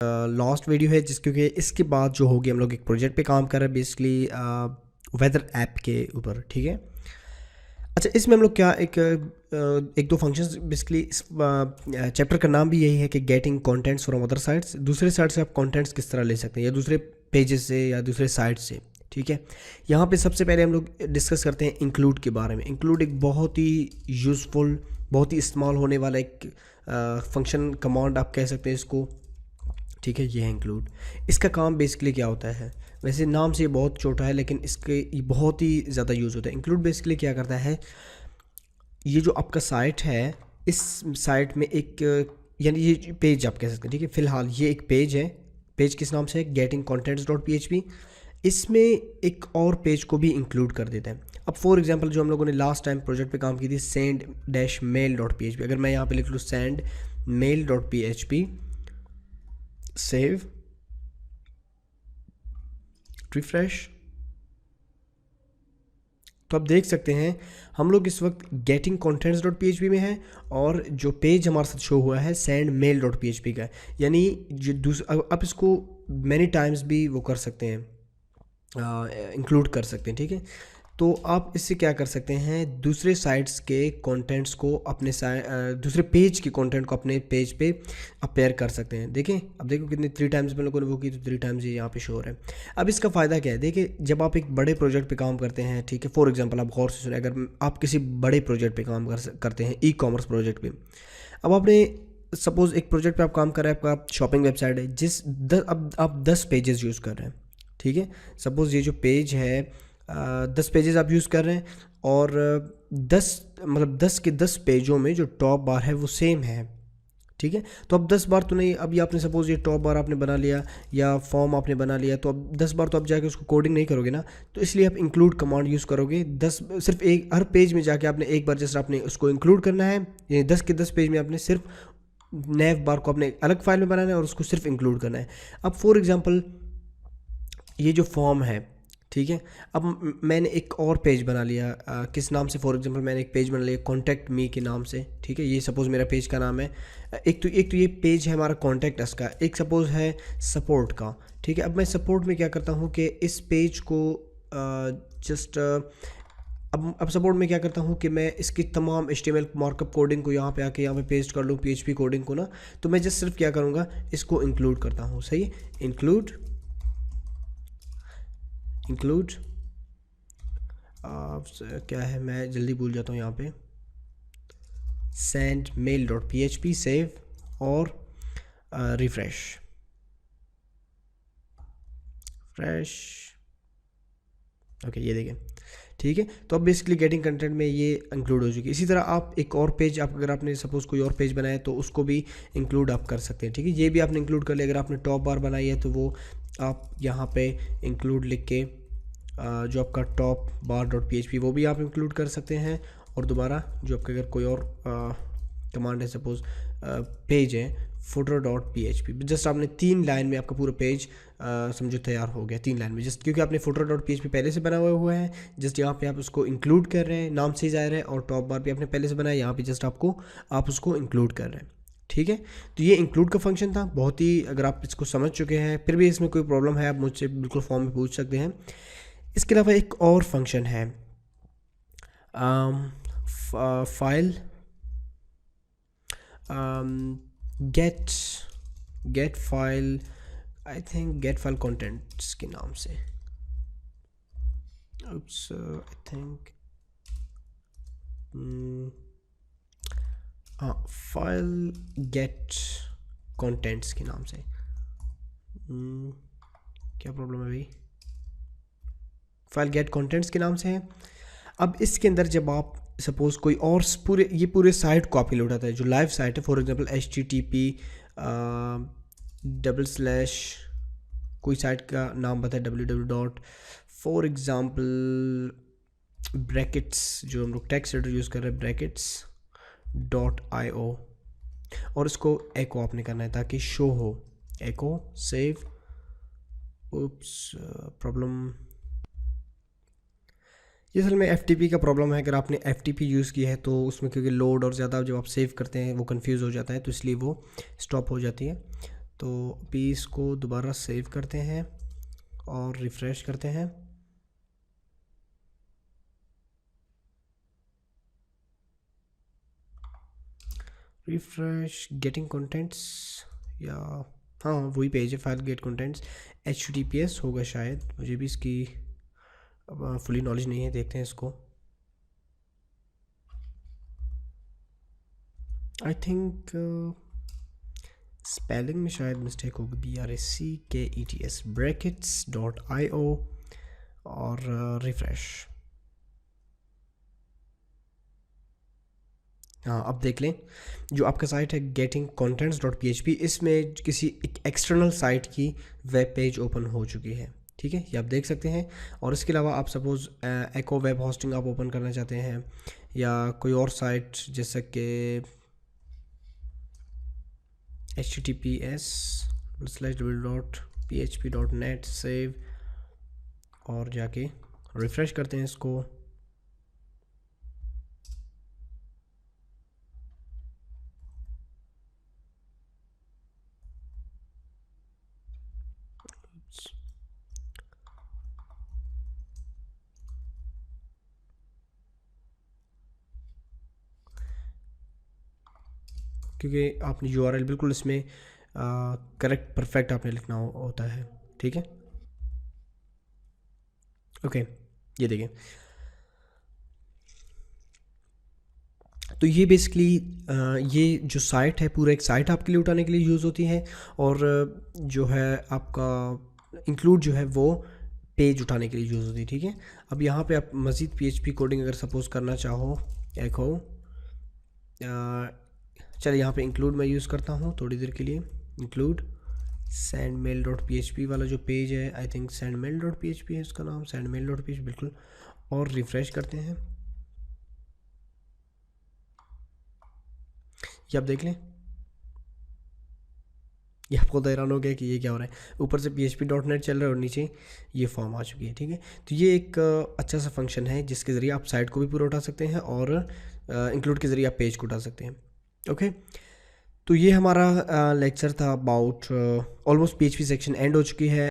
Last video है क्योंकि इसके बाद जो होगी हम लोग एक प्रोजेक्ट पे काम कर रहे हैं बेसिकली वेदर ऐप के ऊपर, ठीक है। अच्छा, इसमें हम लोग क्या एक दो फंक्शंस बेसिकली इस चैप्टर का नाम भी यही है कि getting contents from other sites, दूसरे साइट से आप कंटेंट्स किस तरह ले सकते हैं या दूसरे पेजेस से या दूसरे साइट से, ठीक है। यहाँ पे सबसे पहले हम लोग डिस्कस करते हैं इंक्लूड के बारे में। इंक्लूड एक बहुत ही यूज़फुल, बहुत ही इस्तेमाल होने वाला एक फंक्शन, कमांड आप कह सकते हैं इसको, ठीक है। ये है इंक्लूड। इसका काम बेसिकली क्या होता है, वैसे नाम से ये बहुत छोटा है लेकिन इसके ये बहुत ही ज़्यादा यूज़ होता है। इंक्लूड बेसिकली क्या करता है, ये जो आपका साइट है, इस साइट में एक यानी ये पेज आप कह सकते हैं, ठीक है। फ़िलहाल ये एक पेज है, पेज किस नाम से है, गेटिंग कॉन्टेंट्स डॉट PHP। इसमें एक और पेज को भी इंक्लूड कर देता है। अब फॉर एग्जांपल जो हम लोगों ने लास्ट टाइम प्रोजेक्ट पे काम की थी, send dash mail dot PHP, अगर मैं यहाँ पे लिख लूँ send mail dot PHP, save, refresh, तो आप देख सकते हैं हम लोग इस वक्त गेटिंग कॉन्टेंट्स डॉट PHP में हैं और जो पेज हमारे साथ शो हुआ है सेंड मेल डॉट PHP का है। यानी जो आप इसको मैनी टाइम्स भी वो कर सकते हैं, इंक्लूड कर सकते हैं, ठीक है। तो आप इससे क्या कर सकते हैं, दूसरे साइट्स के कंटेंट्स को अपने दूसरे पेज के कंटेंट को अपने पेज पे अपेयर कर सकते हैं। देखें, अब देखो कितने 3 टाइम्स में लोगों ने वो की, तो 3 टाइम्स ये यहाँ पे शो हो रहा है। अब इसका फ़ायदा क्या है, देखिए जब आप एक बड़े प्रोजेक्ट पे काम करते हैं, ठीक है, फॉर एग्जांपल आप गौर से सुने, अगर आप किसी बड़े प्रोजेक्ट पे काम करते हैं, ई-कॉमर्स प्रोजेक्ट पे, अब आपने सपोज़ एक प्रोजेक्ट पे आप काम कर रहे हैं, आपका शॉपिंग वेबसाइट है, अब आप 10 पेजेस यूज़ कर रहे हैं, ठीक है। सपोज़ ये जो पेज है 10 पेजेस आप यूज़ कर रहे हैं और 10 के 10 पेजों में जो टॉप बार है वो सेम है, ठीक है। तो अब 10 बार तो नहीं, अभी आपने सपोज़ ये टॉप बार आपने बना लिया या फॉर्म आपने बना लिया, तो अब 10 बार तो आप जाके उसको कोडिंग नहीं करोगे ना, तो इसलिए आप इंक्लूड कमांड यूज़ करोगे। 10 सिर्फ एक हर पेज में जाके आपने एक बार जस्ट आपने उसको इंक्लूड करना है, यानी 10 के 10 पेज में आपने सिर्फ नैव बार को अपने अलग फाइल में बनाना है और उसको सिर्फ इंक्लूड करना है। अब फॉर एग्ज़ाम्पल ये जो फॉर्म है, ठीक है, अब मैंने एक और पेज बना लिया, किस नाम से, फॉर एग्जांपल मैंने एक पेज बना लिया कॉन्टैक्ट मी के नाम से, ठीक है। ये सपोज़ मेरा पेज का नाम है। एक तो ये पेज है हमारा कॉन्टैक्ट अस का, एक सपोज़ है सपोर्ट का, ठीक है। अब मैं सपोर्ट में क्या करता हूँ कि इस पेज को जस्ट अब सपोर्ट में क्या करता हूँ कि मैं इसकी तमाम HTML मार्कअप कोडिंग को यहाँ पे आके यहाँ पे पेस्ट कर लूँ, PHP कोडिंग को ना, तो मैं जस्ट सिर्फ क्या करूँगा, इसको इंक्लूड करता हूँ, सही है। इंक्लूड क्या है, मैं जल्दी भूल जाता हूँ यहाँ पे, send mail dot PHP, save और रिफ्रेश, ओके, ये देखें, ठीक है। तो अब बेसिकली गेटिंग कंटेंट में ये इंक्लूड हो चुकी है। इसी तरह आप एक और पेज, आप अगर आपने सपोज़ कोई और पेज बनाया तो उसको भी इंक्लूड आप कर सकते हैं, ठीक है। ये भी आपने इंक्लूड कर लिया। अगर आपने टॉप बार बनाई है तो वो आप यहाँ पे इंक्लूड लिख के जो आपका टॉप बार डॉट PHP वो भी आप इंक्लूड कर सकते हैं। और दोबारा जो आपका अगर कोई और कमांड है, सपोज़ पेज है फुटर डॉट PHP, जस्ट आपने 3 लाइन में आपका पूरा पेज समझो तैयार हो गया, 3 लाइन में, जस्ट क्योंकि आपने फुटर डॉट PHP पहले से बना हुआ है, जस्ट यहाँ पे आप उसको इंक्लूड कर रहे हैं, नाम से ही जा रहे हैं, और टॉप बार भी आपने पहले से बनाया, यहाँ पे जस्ट आप उसको इंक्लूड कर रहे हैं, ठीक है। तो ये इंक्लूड का फंक्शन था, बहुत ही, अगर आप इसको समझ चुके हैं, फिर भी इसमें कोई प्रॉब्लम है आप मुझसे बिल्कुल फॉर्म में पूछ सकते हैं। इसके अलावा एक और फंक्शन है file get file, I think get file contents के नाम से, I think file get contents के नाम से, क्या प्रॉब्लम है भाई, फाइल गेट कंटेंट्स के नाम से है। अब इसके अंदर जब आप सपोज़ कोई और पूरे साइट को आपके लिए उठाता है, जो लाइव साइट है, फॉर एग्जांपल HTTP / कोई साइट का नाम बताए, www dot, for example brackets, जो हम लोग टेक्स्ट एडिटर यूज़ कर रहे हैं, brackets.io, और इसको एको आपने करना है ताकि शो हो, एको, सेव, प्रॉब्लम, ये असल में FTP का प्रॉब्लम है। अगर आपने FTP यूज़ की है तो उसमें क्योंकि लोड और ज़्यादा जब आप सेव करते हैं वो कंफ्यूज हो जाता है, तो इसलिए वो स्टॉप हो जाती है। तो अभी इसको दोबारा सेव करते हैं और रिफ़्रेश करते हैं। रिफ़्रेश गेटिंग कंटेंट्स, या हाँ वही पेज है, फाइल गेट कंटेंट्स HTTPS होगा शायद, मुझे भी इसकी अब फुली नॉलेज नहीं है, देखते हैं इसको। आई थिंक स्पेलिंग में शायद मिस्टेक होगी, BRACKETS brackets.io और रिफ़्रेश। हाँ अब देख लें, जो आपका साइट है gettingcontents.php, इसमें किसी एक एक्सटर्नल साइट की वेब पेज ओपन हो चुकी है। ठीक है, ये आप देख सकते हैं। और इसके अलावा आप सपोज़ एको वेब होस्टिंग आप ओपन करना चाहते हैं, या कोई और साइट जैसे कि https://php.net सेव, और जाके रिफ़्रेश करते हैं इसको। क्योंकि आपने URL बिल्कुल इसमें करेक्ट परफेक्ट आपने लिखना होता है। ठीक है, ओके, ये देखिए। तो ये बेसिकली ये जो साइट है, पूरा एक साइट आपके लिए उठाने के लिए यूज़ होती है, और जो है आपका इंक्लूड जो है वो पेज उठाने के लिए यूज़ होती है। ठीक है, अब यहाँ पे आप मज़ीद PHP कोडिंग अगर सपोज़ करना चाहो, एको चलिए यहाँ पे इंक्लूड मैं यूज़ करता हूँ थोड़ी देर के लिए। इंक्लूड sendmail.php वाला जो पेज है, आई थिंक sendmail.php है इसका नाम, sendmail.php बिल्कुल। और रिफ़्रेश करते हैं, ये आप देख लें, ये आपको तो हैरान हो गया कि ये क्या हो रहा है। ऊपर से PHP.net चल रहा है और नीचे ये फॉर्म आ चुकी है। ठीक है, तो ये एक अच्छा सा फंक्शन है जिसके ज़रिए आप साइट को भी पूरा उठा सकते हैं, और इंक्लूड के ज़रिए आप पेज को उठा सकते हैं। ओके, तो ये हमारा लेक्चर था about almost PHP section and हो चुकी है।